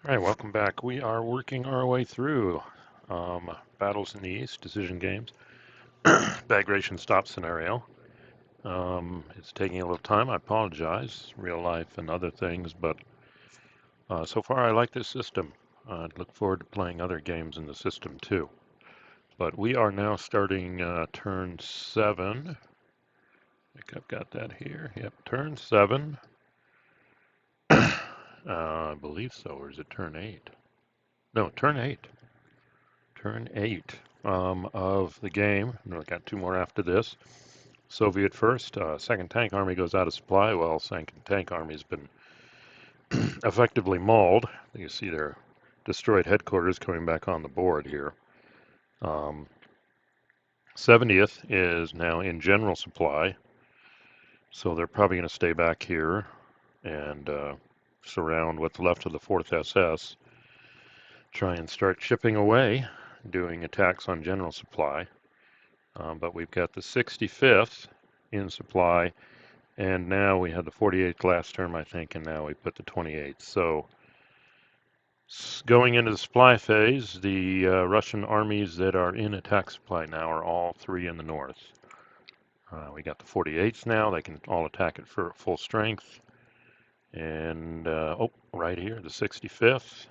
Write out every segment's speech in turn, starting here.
All right, welcome back. We are working our way through battles in the East, decision games, bagration stop scenario. It's taking a little time. I apologize, real life and other things, but so far I like this system. I look forward to playing other games in the system too. But we are now starting turn 7. I think I've got that here. Yep, turn 7. I believe so, or is it turn 8? No, turn 8. Turn 8 of the game. I got 2 more after this. Soviet first. Second Tank Army goes out of supply. Well, Second Tank Army's been effectively mauled. You see their destroyed headquarters coming back on the board here. 70th is now in general supply, so they're probably going to stay back here and surround what's left of the 4th SS. Try and start chipping away, doing attacks on general supply. But we've got the 65th in supply, and now we had the 48th last term, I think, and now we put the 28th. So going into the supply phase, the Russian armies that are in attack supply now are all 3 in the north. We got the 48th now. They can all attack it for full strength. And, right here, the 65th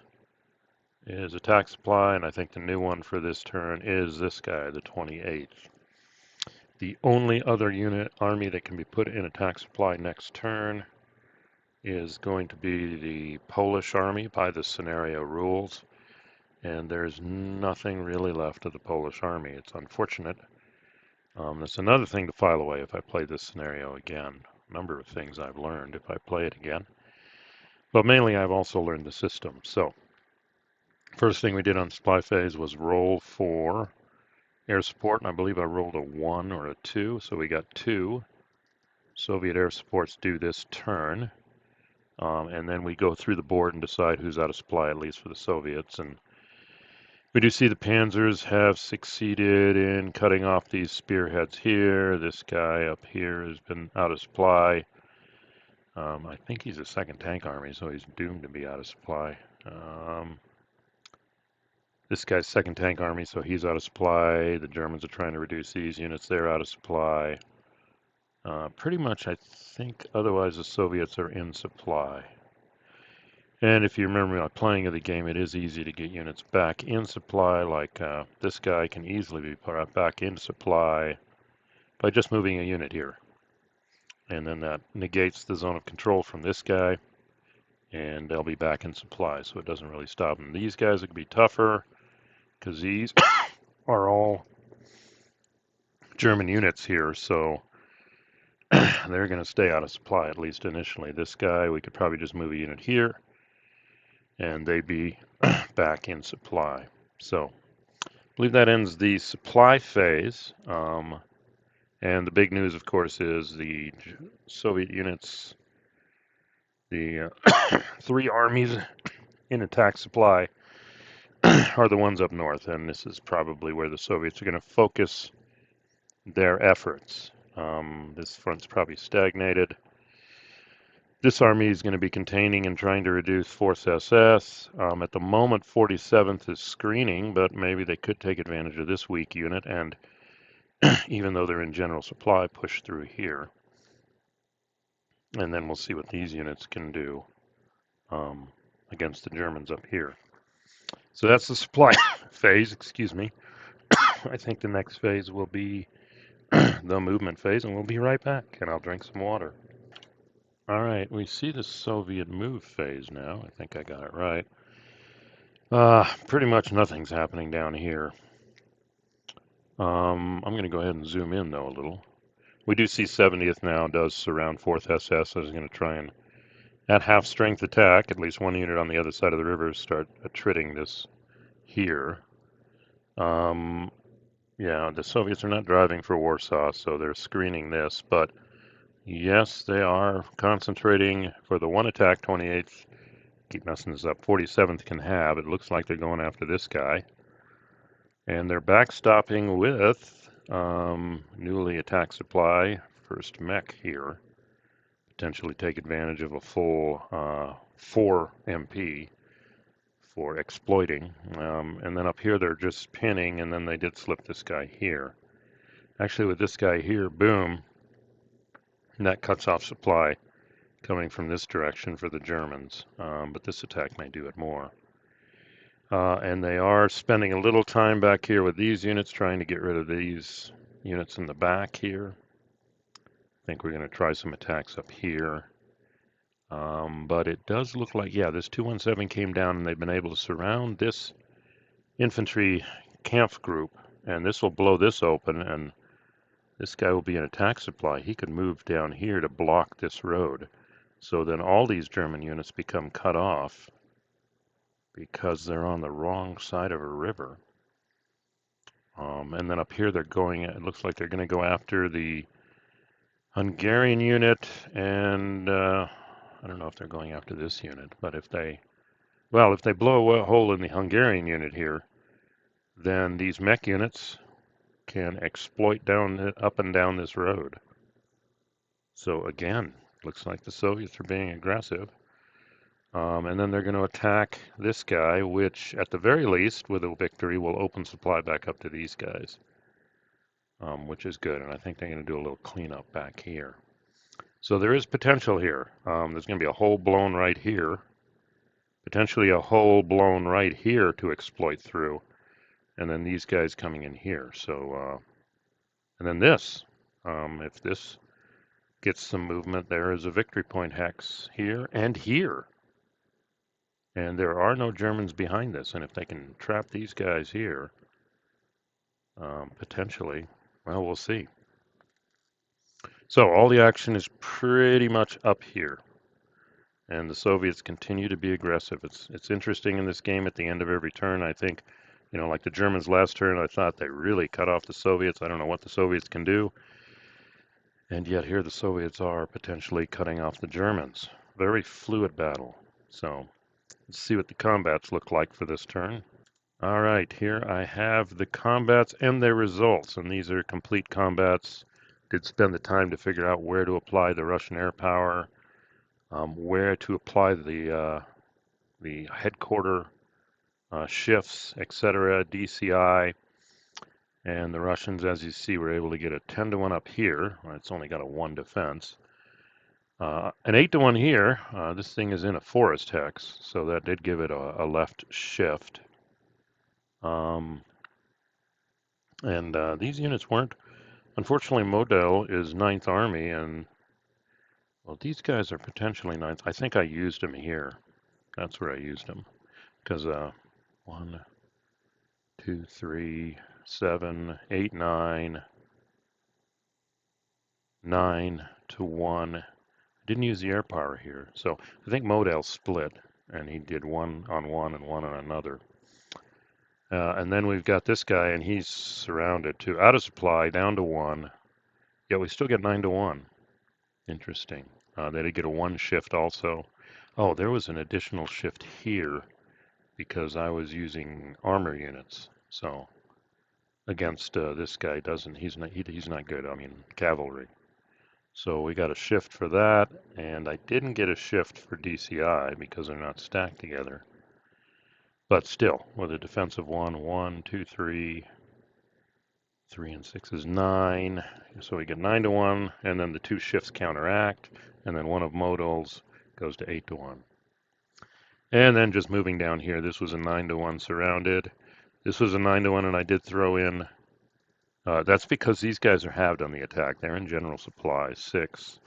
is attack supply, and I think the new one for this turn is this guy, the 28th. The only other unit army that can be put in attack supply next turn is going to be the Polish army by the scenario rules. And there's nothing really left of the Polish army. It's unfortunate. That's another thing to file away if I play this scenario again. A number of things I've learned if I play it again. But mainly I've also learned the system. So first thing we did on supply phase was roll for air support, and I believe I rolled a 1 or a 2, so we got 2 Soviet air supports due this turn. And then we go through the board and decide who's out of supply, at least for the Soviets. And we do see the Panzers have succeeded in cutting off these spearheads here. This guy up here has been out of supply. I think he's a second tank army, so he's doomed to be out of supply. This guy's second tank army, so he's out of supply. The Germans are trying to reduce these units. They're out of supply. Pretty much, I think, otherwise the Soviets are in supply. And if you remember my playing of the game, it is easy to get units back in supply. Like this guy can easily be put back into supply by just moving a unit here. And then that negates the zone of control from this guy, and they'll be back in supply, so it doesn't really stop them. These guys would be tougher, because these are all German units here, so they're going to stay out of supply, at least initially. This guy, we could probably just move a unit here, and they'd be back in supply. So I believe that ends the supply phase. And the big news, of course, is the Soviet units, the 3 armies in attack supply are the ones up north, and this is probably where the Soviets are going to focus their efforts. This front's probably stagnated. This army is going to be containing and trying to reduce 4th SS. At the moment, 47th is screening, but maybe they could take advantage of this weak unit, and even though they're in general supply, push through here. And then we'll see what these units can do against the Germans up here. So that's the supply phase, excuse me. I think the next phase will be the movement phase, and we'll be right back, and I'll drink some water. All right, we see the Soviet move phase now. I think I got it right. Pretty much nothing's happening down here. I'm going to go ahead and zoom in, though, a little. We do see 70th now does surround 4th SS. I was going to try and, at half-strength attack, at least one unit on the other side of the river, start attritting this here. Yeah, the Soviets are not driving for Warsaw, so they're screening this, but yes, they are concentrating for the one attack. 28th, keep messing this up, 47th can have. It looks like they're going after this guy. And they're backstopping with newly attack supply, first mech here. Potentially take advantage of a full 4 MP. for exploiting. And then up here they're just pinning, and then they did slip this guy here. Actually, with this guy here, boom, and that cuts off supply coming from this direction for the Germans. But this attack may do it more. And they are spending a little time back here with these units, trying to get rid of these units in the back here. I think we're going to try some attacks up here. But it does look like, yeah, this 217 came down and they've been able to surround this infantry camp group, and this will blow this open, and this guy will be an attack supply. He could move down here to block this road. So then all these German units become cut off because they're on the wrong side of a river. And then up here they're going, it looks like they're going to go after the Hungarian unit, and I don't know if they're going after this unit, but if they blow a hole in the Hungarian unit here, then these mech units can exploit down, up and down this road. So again, looks like the Soviets are being aggressive. And then they're going to attack this guy, which at the very least, with a victory, will open supply back up to these guys, which is good. And I think they're going to do a little cleanup back here. So there is potential here. There's going to be a hole blown right here, potentially a hole blown right here to exploit through, and then these guys coming in here. So, and then this, if this gets some movement, there is a victory point hex here and here. And there are no Germans behind this. And if they can trap these guys here, potentially, well, we'll see. So all the action is pretty much up here. And the Soviets continue to be aggressive. It's interesting in this game at the end of every turn, I think, you know, like the Germans last turn, I thought they really cut off the Soviets. I don't know what the Soviets can do. And yet here the Soviets are potentially cutting off the Germans. Very fluid battle. So let's see what the combats look like for this turn. All right, here I have the combats and their results, and these are complete combats. Did spend the time to figure out where to apply the Russian air power, where to apply the headquarter shifts, etc., DCI, and the Russians, as you see, were able to get a 10-1 up here. It's only got a 1 defense. An 8-1 here. This thing is in a forest hex, so that did give it a left shift. These units weren't, unfortunately, Model is 9th Army, and well, these guys are potentially 9th. I think I used them here. That's where I used them, because 1, 2, 3, 7, 8, 9, 9 to 1. Didn't use the air power here, so I think Model split, and he did 1 on one and 1 on another. And then we've got this guy, and he's surrounded too, out of supply, down to 1. Yet we still get 9-1. Interesting. They did get a 1 shift also. Oh, there was an additional shift here because I was using armor units. So against this guy, he's not good. I mean, cavalry. So we got a shift for that, and I didn't get a shift for DCI because they're not stacked together. But still, with a defensive 1, 1, 2, 3, 3 and 6 is 9. So we get 9-1, and then the 2 shifts counteract, and then one of modals goes to 8-1. And then just moving down here, this was a 9-1 surrounded. This was a 9-1, and I did throw in. That's because these guys are halved on the attack. They're in general supply, 6.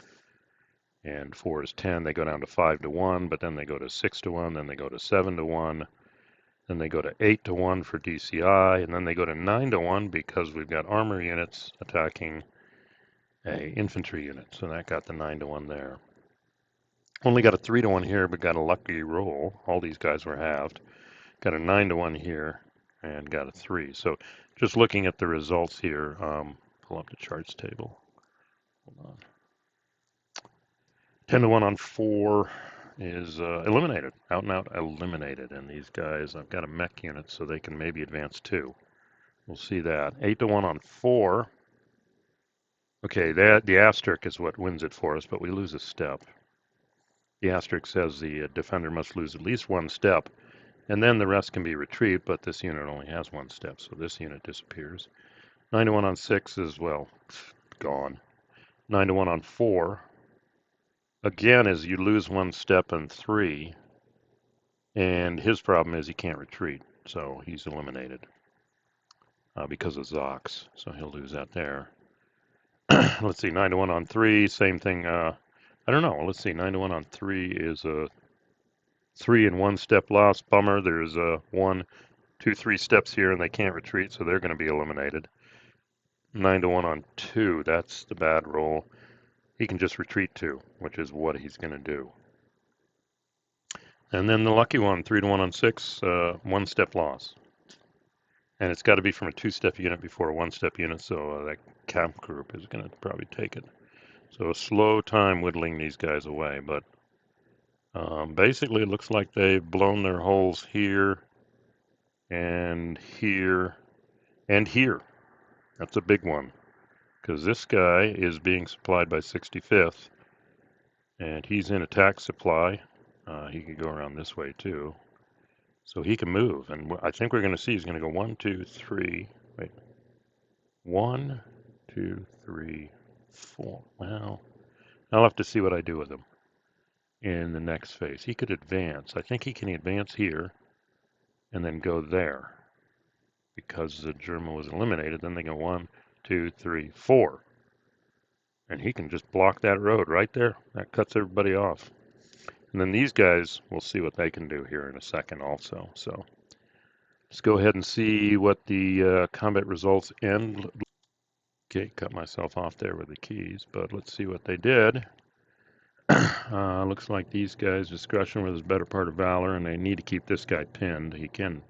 And 4 is 10. They go down to 5-1, but then they go to 6-1, then they go to 7-1. Then they go to 8-1 for DCI, and then they go to 9-1 because we've got armor units attacking a infantry unit. So that got the 9-1 there. Only got a 3-1 here, but got a lucky roll. All these guys were halved. Got a 9-1 here, and got a 3. So just looking at the results here, pull up the charts table. Hold on. 10-1 on 4 is eliminated, out and out eliminated. And these guys, I've got a mech unit, so they can maybe advance 2. We'll see that. 8-1 on 4. Okay, the asterisk is what wins it for us, but we lose a step. The asterisk says the defender must lose at least 1 step And then the rest can be retrieved, but this unit only has one step, so this unit disappears. 9 to 1 on 6 is, well, gone. 9 to 1 on 4, again, is you lose one step in 3, and his problem is he can't retreat, so he's eliminated because of Zox, so he'll lose that there. Let's see, 9 to 1 on 3, same thing. I don't know. Let's see, 9 to 1 on 3 is a 3 and 1 step loss. Bummer. There's a 1, 2, 3 steps here, and they can't retreat, so they're going to be eliminated. 9 to 1 on 2, that's the bad roll. He can just retreat 2, which is what he's going to do. And then the lucky one, 3 to 1 on 6, 1 step loss. And it's got to be from a 2-step unit before a 1-step unit, so that camp group is going to probably take it. So a slow time whittling these guys away, but basically it looks like they've blown their holes here and here and here. That's a big one, because this guy is being supplied by 65th, and he's in attack supply. He could go around this way too. So he can move, and I think we're going to see he's going to go 1, 2, 3. Wait, 1, 2, 3, 4. Well, I'll have to see what I do with him in the next phase. He could advance. I think he can advance here and then go there because the German was eliminated. Then they go 1, 2, 3, 4, and he can just block that road right there. That cuts everybody off. And then these guys, we'll see what they can do here in a second also. So let's go ahead and see what the combat results end. Okay, cut myself off there with the keys, but let's see what they did. Looks like these guys, discretion was the better part of valor, and they need to keep this guy pinned. He can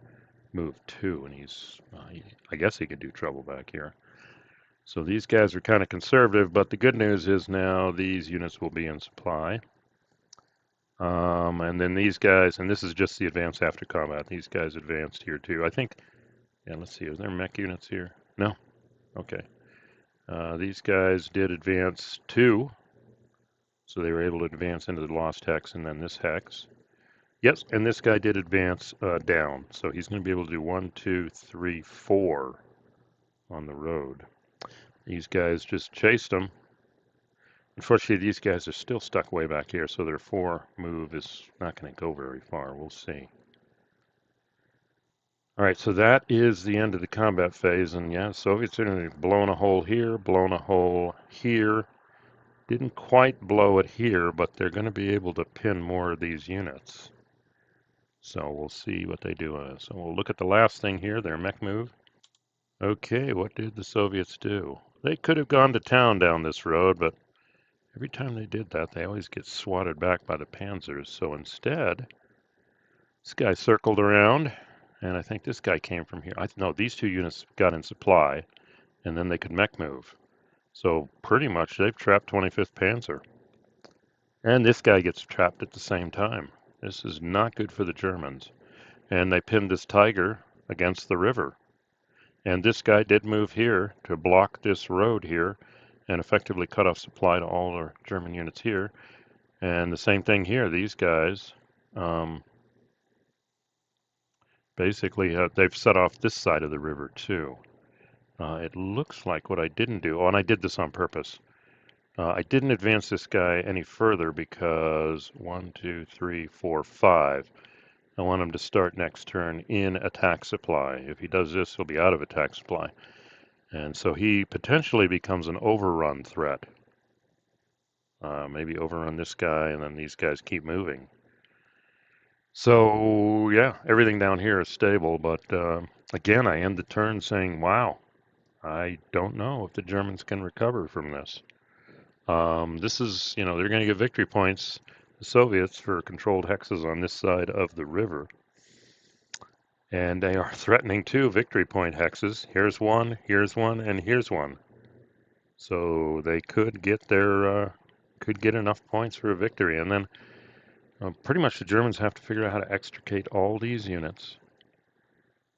move 2, and I guess he could do trouble back here. So these guys are kind of conservative, but the good news is now these units will be in supply. And then these guys, and this is just the advance after combat. These guys advanced here too. I think, yeah, let's see, is there mech units here? No? Okay. These guys did advance 2, so they were able to advance into the lost hex and then this hex. Yes, and this guy did advance down, so he's going to be able to do 1, 2, 3, 4 on the road. These guys just chased them. Unfortunately, these guys are still stuck way back here, so their 4 move is not going to go very far. We'll see. All right, so that is the end of the combat phase, and yeah, Soviets are blown a hole here, blown a hole here. Didn't quite blow it here, but they're going to be able to pin more of these units. So we'll see what they do. So we'll look at the last thing here, their mech move. Okay, what did the Soviets do? They could have gone to town down this road, but every time they did that, they always get swatted back by the Panzers. So instead, this guy circled around, and I think this guy came from here. No, these 2 units got in supply, and then they could mech move. So pretty much they've trapped 25th Panzer. And this guy gets trapped at the same time. This is not good for the Germans. And they pinned this Tiger against the river. And this guy did move here to block this road here and effectively cut off supply to all our German units here. And the same thing here. These guys basically they've set off this side of the river too. It looks like what I didn't do, and I did this on purpose. I didn't advance this guy any further because 1, 2, 3, 4, 5. I want him to start next turn in attack supply. If he does this, he'll be out of attack supply. And so he potentially becomes an overrun threat. Maybe overrun this guy, and then these guys keep moving. So yeah, everything down here is stable, but again, I end the turn saying, wow, I don't know if the Germans can recover from this. This is, they're going to get victory points, the Soviets, for controlled hexes on this side of the river. And they are threatening 2 victory point hexes. Here's one, and here's one. So they could get enough points for a victory. And then pretty much the Germans have to figure out how to extricate all these units,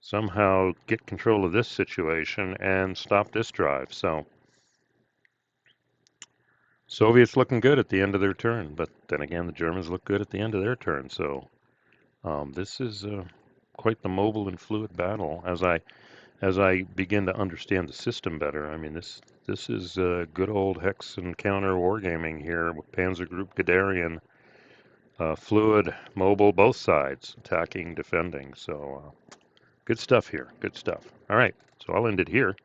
somehow get control of this situation, and stop this drive. So Soviets looking good at the end of their turn, but then again, the Germans look good at the end of their turn. So this is quite the mobile and fluid battle as I begin to understand the system better. I mean, this is good old hex and counter wargaming here with Panzer Group Guderian, fluid, mobile, both sides, attacking, defending. So good stuff here. Good stuff. All right, so I'll end it here.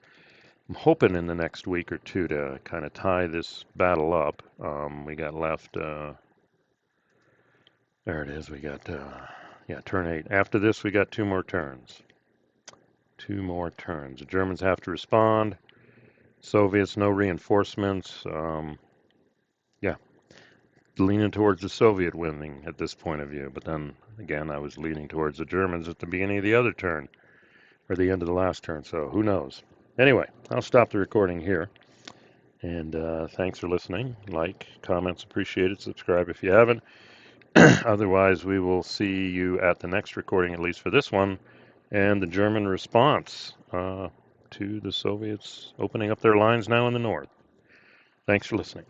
I'm hoping in the next week or two to kind of tie this battle up. We got left. There it is. We got yeah, turn 8. After this, we got 2 more turns. 2 more turns. The Germans have to respond. Soviets, no reinforcements. Yeah, leaning towards the Soviet winning at this point of view. But then again, I was leaning towards the Germans at the beginning of the other turn, or the end of the last turn. So who knows? Anyway, I'll stop the recording here. And thanks for listening. Like, comments appreciated. Subscribe if you haven't. Otherwise, we will see you at the next recording, at least for this one, and the German response to the Soviets opening up their lines now in the north. Thanks for listening.